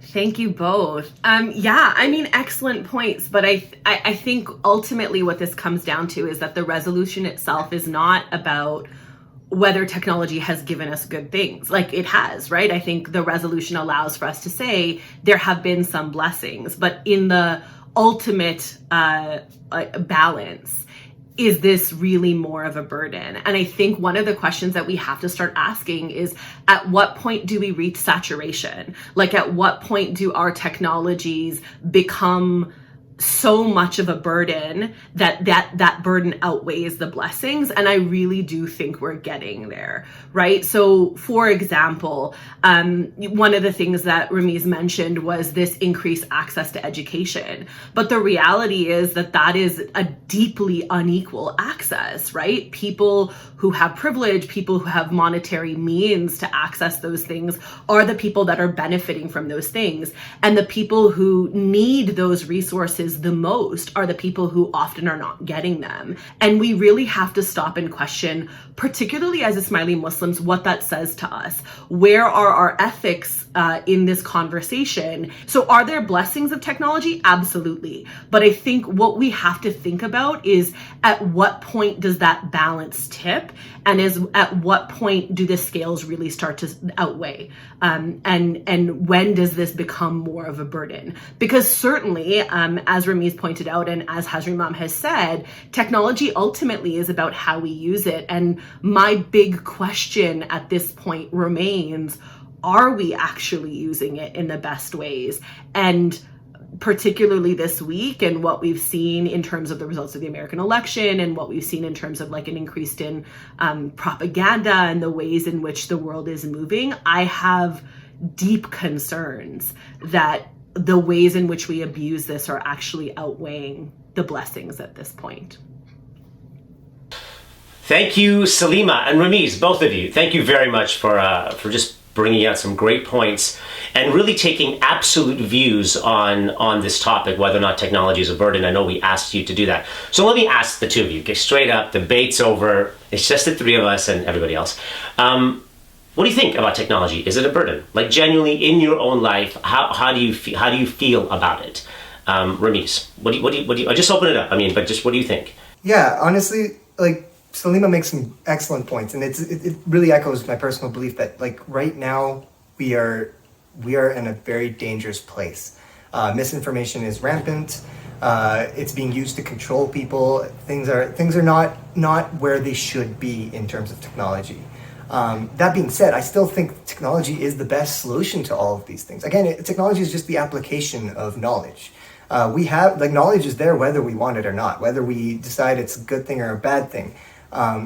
Thank you both. Excellent points. But I think ultimately what this comes down to is that the resolution itself is not about whether technology has given us good things. Like it has, right? I think the resolution allows for us to say there have been some blessings, but in the ultimate balance, is this really more of a burden? And I think one of the questions that we have to start asking is, at what point do we reach saturation? Like, at what point do our technologies become so much of a burden that burden outweighs the blessings? And I really do think we're getting there, right? So for example, one of the things that Ramiz mentioned was this increased access to education. But the reality is that is a deeply unequal access, right? People who have privilege, people who have monetary means to access those things are the people that are benefiting from those things. And the people who need those resources the most are the people who often are not getting them. And we really have to stop and question, particularly as Ismaili Muslims, what that says to us. Where are our ethics in this conversation? So are there blessings of technology? Absolutely. But I think what we have to think about is, at what point does that balance tip? And at what point do the scales really start to outweigh? And when does this become more of a burden? Because certainly, as Ramiz pointed out, and as Hazrimam has said, technology ultimately is about how we use it. And my big question at this point remains, are we actually using it in the best ways? And particularly this week, and what we've seen in terms of the results of the American election, and what we've seen in terms of like an increase in propaganda and the ways in which the world is moving, I have deep concerns that the ways in which we abuse this are actually outweighing the blessings at this point. Thank you, Salima and Ramiz, both of you. Thank you very much for just bringing out some great points and really taking absolute views on this topic, whether or not technology is a burden. I know we asked you to do that. So let me ask the two of you, okay, straight up, debate's over. It's just the three of us and everybody else. What do you think about technology? Is it a burden? Like, genuinely in your own life, how do you feel about it? Ramiz, what do you, I just open it up. I mean, but just what do you think? Yeah, honestly, like, Salima makes some excellent points, and it really echoes my personal belief that, like, right now we are in a very dangerous place. Misinformation is rampant. It's being used to control people. Things are not where they should be in terms of technology. That being said, I still think technology is the best solution to all of these things. Again, technology is just the application of knowledge. Knowledge is there whether we want it or not, whether we decide it's a good thing or a bad thing.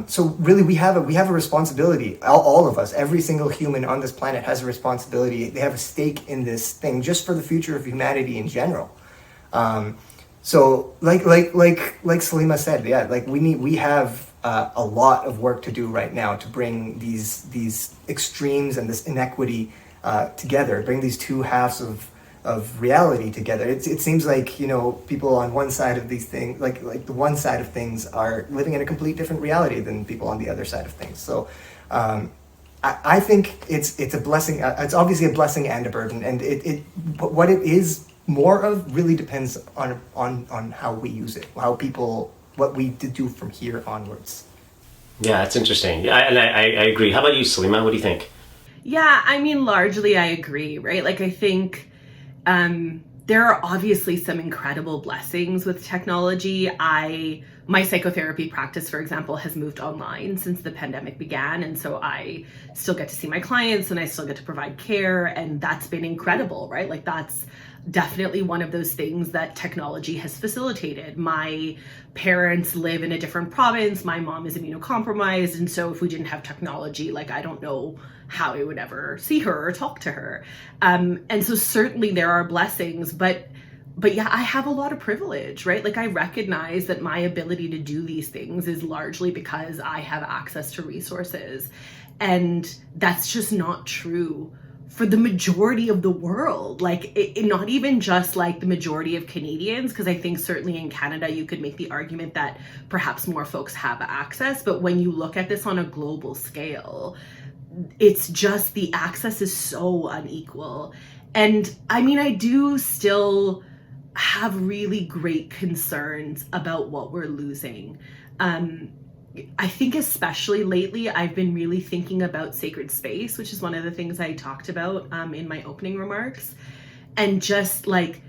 So really, we have a responsibility. All of us, every single human on this planet has a responsibility. They have a stake in this thing, just for the future of humanity in general. So, like Salima said, yeah, like we have a lot of work to do right now to bring these extremes and this inequity together. Bring these two halves of reality together. It seems like, you know, people on one side of these things, like the one side of things, are living in a complete different reality than people on the other side of things. So I think it's a blessing. It's obviously a blessing and a burden, and what it is more of really depends on how we use it, what we do from here onwards. Yeah, it's interesting. I agree. How about you, Salima? What do you think? Yeah, I mean, largely I agree, right? Like, I think there are obviously some incredible blessings with technology. My psychotherapy practice, for example, has moved online since the pandemic began. And so I still get to see my clients and I still get to provide care. And that's been incredible, right? Like, that's definitely one of those things that technology has facilitated. My parents live in a different province. My mom is immunocompromised. And so if we didn't have technology, like, I don't know how I would ever see her or talk to her. And so certainly there are blessings, but yeah, I have a lot of privilege, right? Like, I recognize that my ability to do these things is largely because I have access to resources. And that's just not true for the majority of the world. Like, not even just like the majority of Canadians, because I think certainly in Canada, you could make the argument that perhaps more folks have access. But when you look at this on a global scale, it's just the access is so unequal. And I mean, I do still have really great concerns about what we're losing. I think especially lately, I've been really thinking about sacred space, which is one of the things I talked about in my opening remarks. And just like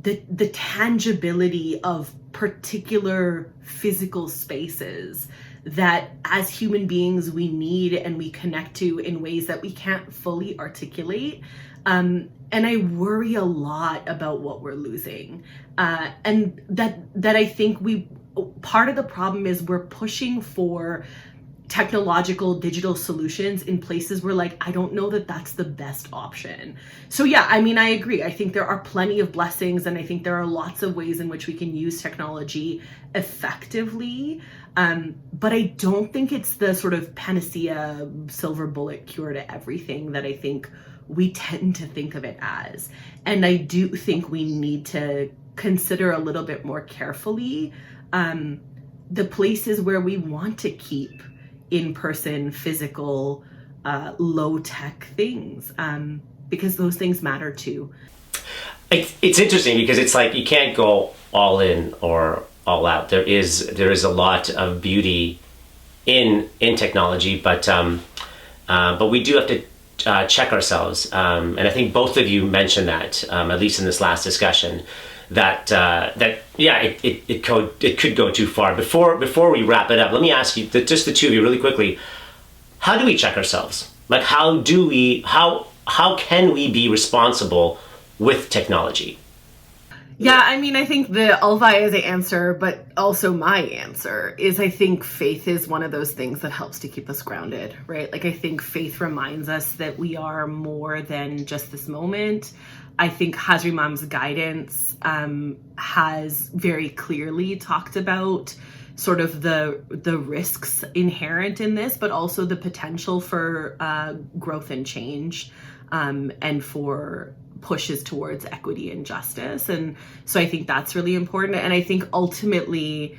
the tangibility of particular physical spaces that as human beings we need and we connect to in ways that we can't fully articulate. And I worry a lot about what we're losing. And that I think part of the problem is we're pushing for technological digital solutions in places where, like, I don't know that that's the best option. So yeah, I mean, I agree. I think there are plenty of blessings, and I think there are lots of ways in which we can use technology effectively. But I don't think it's the sort of panacea, silver bullet cure to everything that I think we tend to think of it as. And I do think we need to consider a little bit more carefully the places where we want to keep in-person, physical, low-tech things, because those things matter too. It's interesting because it's like you can't go all in or all out. There is a lot of beauty in technology, but we do have to check ourselves. And I think both of you mentioned that, at least in this last discussion, that it could go too far. Before we wrap it up, let me ask you, just the two of you really quickly, how do we check ourselves? Like, how can we be responsible with technology? Yeah, I mean, I think the Alvai's answer, but also my answer is, I think faith is one of those things that helps to keep us grounded, right? Like, I think faith reminds us that we are more than just this moment. I think Hazri Mam's guidance has very clearly talked about sort of the risks inherent in this, but also the potential for growth and change, and for pushes towards equity and justice. And so I think that's really important. And I think ultimately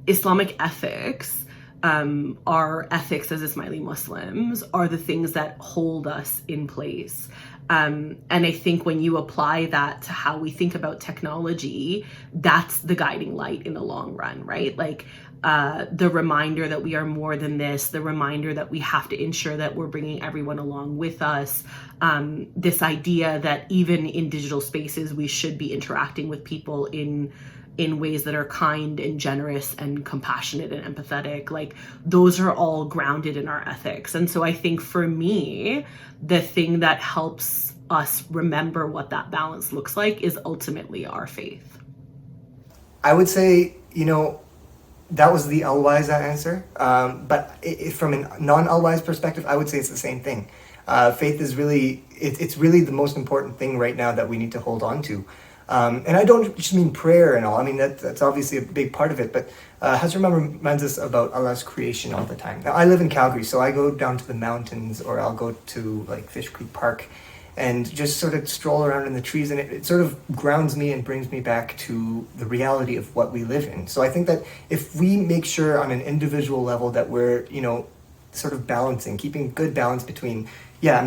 Islamic ethics, our ethics as Ismaili Muslims, are the things that hold us in place. And I think when you apply that to how we think about technology, that's the guiding light in the long run, right? Like, the reminder that we are more than this, the reminder that we have to ensure that we're bringing everyone along with us, this idea that even in digital spaces, we should be interacting with people in ways that are kind and generous and compassionate and empathetic. Like, those are all grounded in our ethics. And so I think for me, the thing that helps us remember what that balance looks like is ultimately our faith. I would say, that was the Alwai's answer. But from a non-Alwai's perspective, I would say it's the same thing. Faith is really, it's really the most important thing right now that we need to hold on to. And I don't just mean prayer and all. I mean, that's obviously a big part of it. But Hazrat reminds us about Allah's creation all the time. Now, I live in Calgary, so I go down to the mountains, or I'll go to like Fish Creek Park and just sort of stroll around in the trees, and it sort of grounds me and brings me back to the reality of what we live in. So I think that if we make sure on an individual level that we're, sort of balancing, keeping good balance between,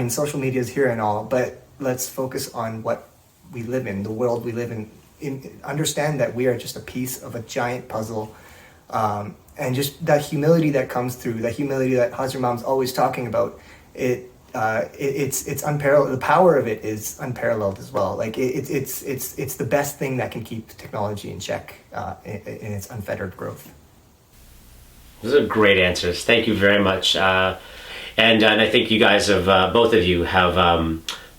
social media is here and all, but let's focus on what we live in, the world we live in, understand that we are just a piece of a giant puzzle, and just that humility that comes through, that humility that Hazrat Mam's always talking about, it's unparalleled. The power of it is unparalleled as well. Like it's the best thing that can keep technology in check in its unfettered growth. Those are great answers. Thank you very much. And I think you guys have, both of you have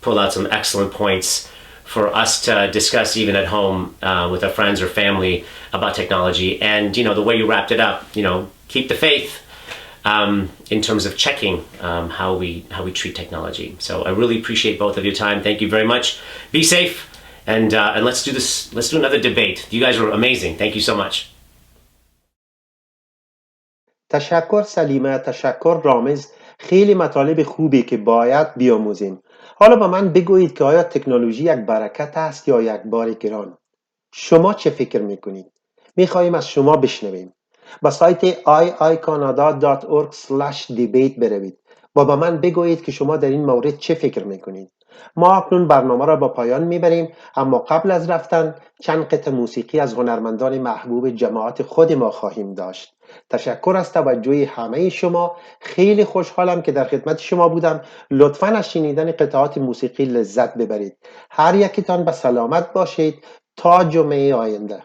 pulled out some excellent points for us to discuss even at home with our friends or family about technology. And, the way you wrapped it up, keep the faith in terms of checking how we treat technology. So I really appreciate both of your time. Thank you very much. Be safe. And let's do this. Let's do another debate. You guys were amazing. Thank you so much. تشکر سلیمه، تشکر رامز. خیلی مطالب خوبی که باید بیاموزیم. حالا با من بگویید که آیا تکنولوژی یک برکت است یا یک بار گران؟ شما چه فکر میکنید؟ میخواییم از شما بشنویم. با سایت iicanada.org/debate بروید و با من بگویید که شما در این مورد چه فکر میکنید. ما اکنون برنامه را با پایان میبریم، اما قبل از رفتن چند قطعه موسیقی از هنرمندان محبوب جماعت خود ما خواهیم داشت. تشکر از توجه همه شما. خیلی خوشحالم که در خدمت شما بودم. لطفاً از شنیدن قطعات موسیقی لذت ببرید. هر یکیتان به سلامت باشید تا جمعه آینده.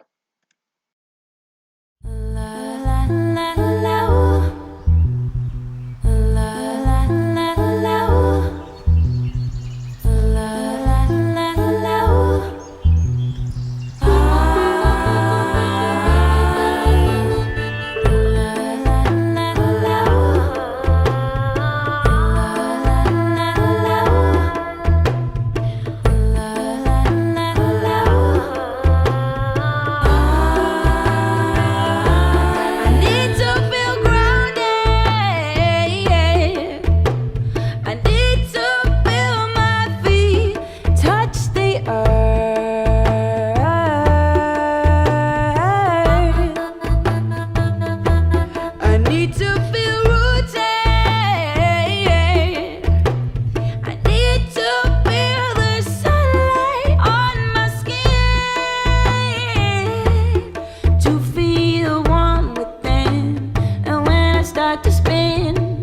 To spin